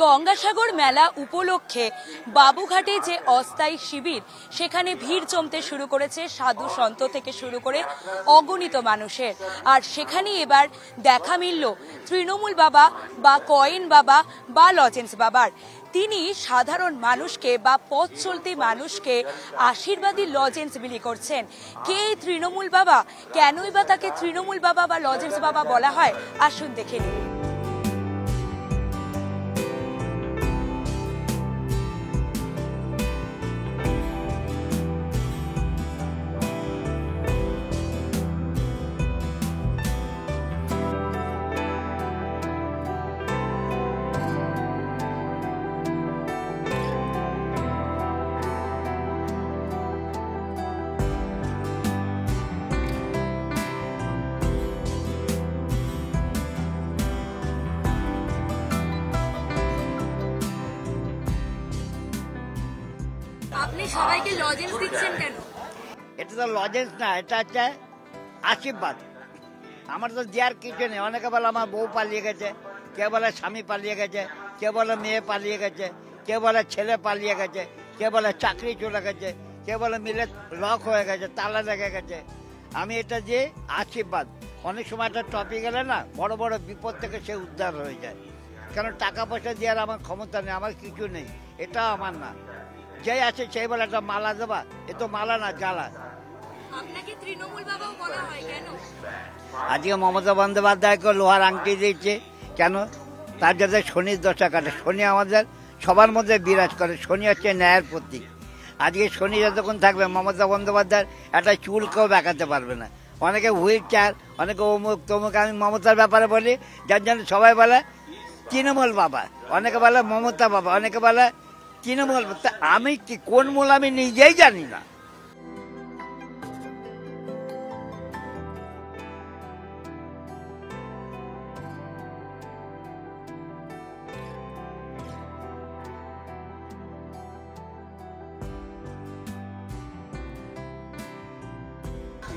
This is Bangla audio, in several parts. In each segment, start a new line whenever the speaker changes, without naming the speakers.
গঙ্গাসাগর মেলা উপলক্ষে বাবুঘাটে যে অস্থায়ী শিবির, সেখানে ভিড় জমতে শুরু করেছে সাধু সন্ত থেকে শুরু করে অগণিত মানুষের। আর সেখানে এবার দেখা মিলল তৃণমূল বাবা বা কয়েন বাবা বা লজেন্স বাবার। তিনি সাধারণ মানুষকে বা পথ চলতি মানুষকে আশীর্বাদী লজেন্স বিলি করছেন। কে তৃণমূল বাবা, কেনই বা তাকে তৃণমূল বাবা বা লজেন্স বাবা বলা হয়, আসুন দেখে নিন। আপনি সবাইকে লজেন্স দিচ্ছেন কেন?
এটা তো লজেন্স না, এটা হচ্ছে আশীর্বাদ। আমার তো দেওয়ার কিছু নেই। অনেকে বলে আমার বউ পালিয়ে গেছে, কেউ বলে স্বামী পালিয়ে গেছে, কেউ বলে মেয়ে পালিয়ে গেছে, কেউ বলে ছেলে পালিয়ে গেছে, কেউ বলে চাকরি চলে গেছে, কেউ বলে মিলে লক হয়ে গেছে, তালা লেগে গেছে। আমি এটা দিয়ে আশীর্বাদ। অনেক সময় একটা টপি গেলে না, বড় বড় বিপদ থেকে সে উদ্ধার হয়ে যায়। কারণ টাকা পয়সা দেওয়ার আমার ক্ষমতা নেই, আমার কিছু নেই, এটা আমার না। যেই আছে সেই বলে একটা মালা দেবা, এ তো মালা না, জ্বালা।
আপনাকে তৃণমূল বাবাও বলা হয় কেন?
আজকে মমতা বন্দ্যোপাধ্যায়কে লোহার আংটি দিয়েছে কেন? তার যাতে শনির দশা কাটে। শনি আমাদের সবার মধ্যে বিরাজ করে, শনি হচ্ছে ন্যায়ের প্রতীক। আজকে শনি যতক্ষণ থাকবে, মমতা বন্দ্যোপাধ্যায় একটা চুল কেউ বেঁকাতে পারবে না। অনেকে হুইল চেয়ার, অনেকে অমুক তমুক। আমি মমতার ব্যাপারে বলি, যার জন্য সবাই বলে তৃণমূল বাবা, অনেকে বলে মমতা বাবা, অনেকে বলে তৃণমূল। আমি কি কোন মূল আমি নিজেই জানি না।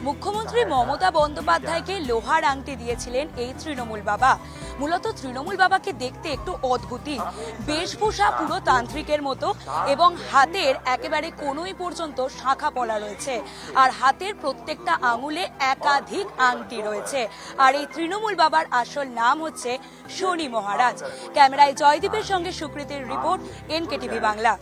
মুখ্যমন্ত্রী মমতা বন্দ্যোপাধ্যায়কে লোহার আংটি দিয়েছিলেন এই তৃণমূল বাবা। মূলত তৃণমূল বাবাকে দেখতে একটু অদ্ভুতই, বেশভূষা পুরো তান্ত্রিকের মতো, এবং হাতের একেবারে কোনোই পর্যন্ত শাখা পলা রয়েছে, আর হাতের প্রত্যেকটা আঙুলে একাধিক আংটি রয়েছে। আর এই তৃণমূল বাবার আসল নাম হচ্ছে শনি মহারাজ। ক্যামেরায় জয়দীপের সঙ্গে সুকৃতির রিপোর্ট, NKTV বাংলা।